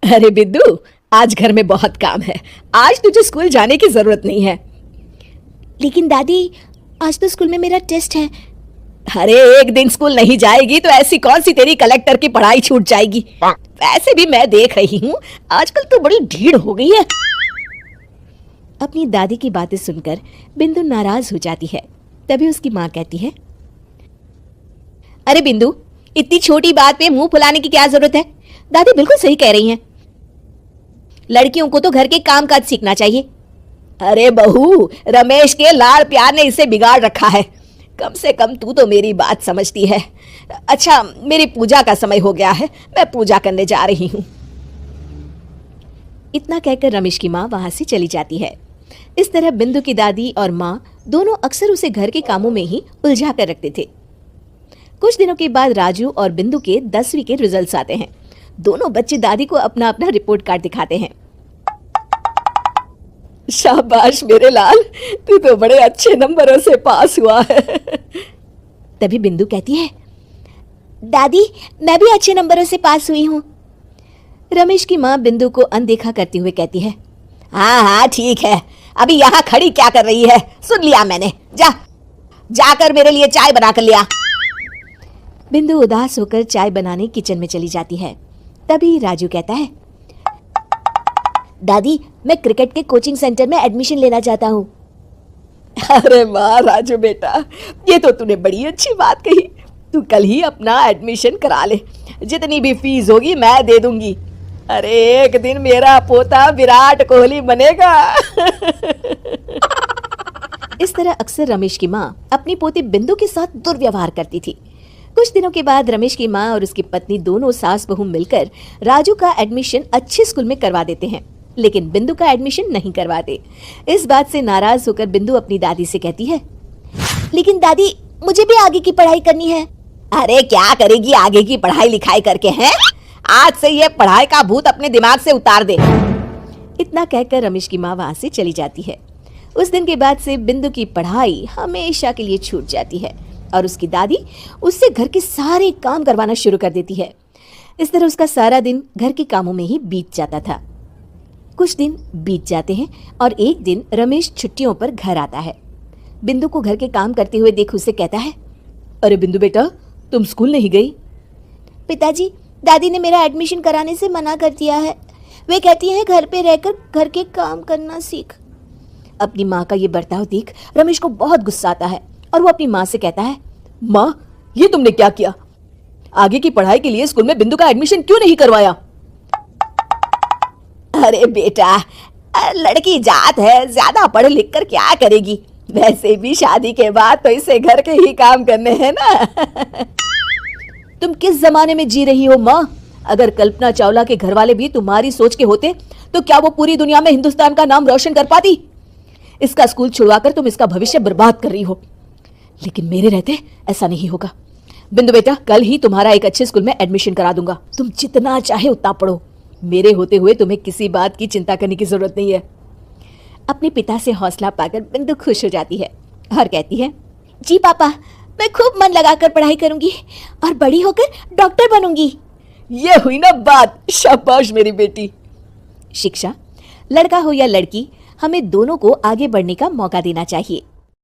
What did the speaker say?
अरे बिंदु, आज घर में बहुत काम है। आज तुझे स्कूल जाने की जरूरत नहीं है। लेकिन दादी, आज तो स्कूल में मेरा टेस्ट है। अरे एक दिन स्कूल नहीं जाएगी तो ऐसी कौन सी तेरी कलेक्टर की पढ़ाई छूट जाएगी। वैसे भी मैं देख रही हूँ आजकल तो बड़ी ढीठ हो गई है। अपनी दादी की बातें सुनकर बिंदु नाराज हो जाती है। तभी उसकी माँ कहती है, अरे बिंदु, इतनी छोटी बात पे मुंह फुलाने की क्या जरूरत है। दादी बिल्कुल सही कह रही हैं। लड़कियों को तो घर के काम काज सीखना चाहिए। अरे बहू, रमेश के लाड़ प्यार ने इसे बिगाड़ रखा है। कम से कम तू तो मेरी बात समझती है। अच्छा, मेरी पूजा का समय हो गया है, मैं पूजा करने जा रही हूँ। इतना कहकर रमेश की माँ वहां से चली जाती है। इस तरह बिंदु की दादी और माँ दोनों अक्सर उसे घर के कामों में ही उलझा कर रखते थे। कुछ दिनों के बाद राजू और बिंदु के 10वीं के रिजल्ट्स आते हैं। दोनों बच्चे दादी को अपना अपना रिपोर्ट कार्ड दिखाते हैं। शाबाश मेरे लाल, तू तो बड़े अच्छे नंबरों से पास हुआ है। तभी बिंदु कहती है, दादी मैं भी अच्छे नंबरों से पास हुई हूँ। रमेश की माँ बिंदु को अनदेखा करते हुए कहती है, हाँ हाँ ठीक है, अभी यहाँ खड़ी क्या कर रही है, सुन लिया मैंने। जाकर मेरे लिए चाय बना कर लिया। बिंदु उदास होकर चाय बनाने किचन में चली जाती है। तभी राजू कहता है, दादी मैं क्रिकेट के कोचिंग सेंटर में एडमिशन लेना चाहता हूँ। अरे वाह राजू बेटा, ये तो तूने बड़ी अच्छी बात कही। तू कल ही अपना एडमिशन करा ले, जितनी भी फीस होगी मैं दे दूंगी। अरे एक दिन मेरा पोता विराट कोहली बनेगा। इस तरह अक्सर रमेश की माँ अपनी पोती बिंदु के साथ दुर्व्यवहार करती थी। कुछ दिनों के बाद रमेश की माँ और उसकी पत्नी दोनों सास बहू मिलकर राजू का एडमिशन अच्छे स्कूल में करवा देते हैं, लेकिन बिंदु का एडमिशन नहीं करवाते। इस बात से नाराज होकर बिंदु अपनी दादी से कहती है, लेकिन दादी मुझे भी आगे की पढ़ाई करनी है। अरे क्या करेगी आगे की पढ़ाई लिखाई करके, हैं? आज से ये पढ़ाई का भूत अपने दिमाग से उतार दे। इतना कहकर रमेश की माँ वहां से चली जाती है। उस दिन के बाद से बिंदु की पढ़ाई हमेशा के लिए छूट जाती है और उसकी दादी उससे घर के सारे काम करवाना शुरू कर देती है। इस तरह उसका सारा दिन घर के कामों में ही बीत जाता था। कुछ दिन बीत जाते हैं और एक दिन रमेश छुट्टियों पर घर आता है। बिंदु को घर के काम करते हुए देख उसे कहता है, अरे बिंदु बेटा, तुम स्कूल नहीं गई? पिताजी, दादी ने मेरा एडमिशन कराने से मना कर दिया है। वे कहती हैं घर पे रहकर घर के काम करना सीख। अपनी माँ का ये बर्ताव देख रमेश को बहुत गुस्सा आता है और वो अपनी माँ से कहता है, माँ ये तुमने क्या किया? आगे की पढ़ाई के लिए स्कूल में बिंदु का एडमिशन क्यों नहीं करवाया? अरे बेटा, लड़की जात है, ज्यादा पढ़ लिख कर क्या करेगी? वैसे भी शादी के बाद तो इसे घर के ही काम करने हैं ना। तुम किस जमाने में जी रही हो माँ? अगर कल्पना चावला के घर वाले भी तुम्हारी सोच के होते तो क्या वो पूरी दुनिया में हिंदुस्तान का नाम रोशन कर पाती? इसका स्कूल छुड़वाकर तुम इसका भविष्य बर्बाद कर रही हो, लेकिन मेरे रहते ऐसा नहीं होगा। बिंदु बेटा, कल ही तुम्हारा एक अच्छे स्कूल में एडमिशन करा दूंगा। तुम जितना चाहे उतना पढ़ो। मेरे होते हुए तुम्हें किसी बात की चिंता करने की जरूरत नहीं है। अपने पिता से हौसला पाकर बिंदु खुश हो जाती है और कहती है, जी पापा, मैं खूब मन लगाकर पढ़ाई करूंगी और बड़ी होकर डॉक्टर बनूंगी। ये हुई ना बात, शाबाश मेरी बेटी। शिक्षा, लड़का हो या लड़की, हमें दोनों को आगे बढ़ने का मौका देना चाहिए।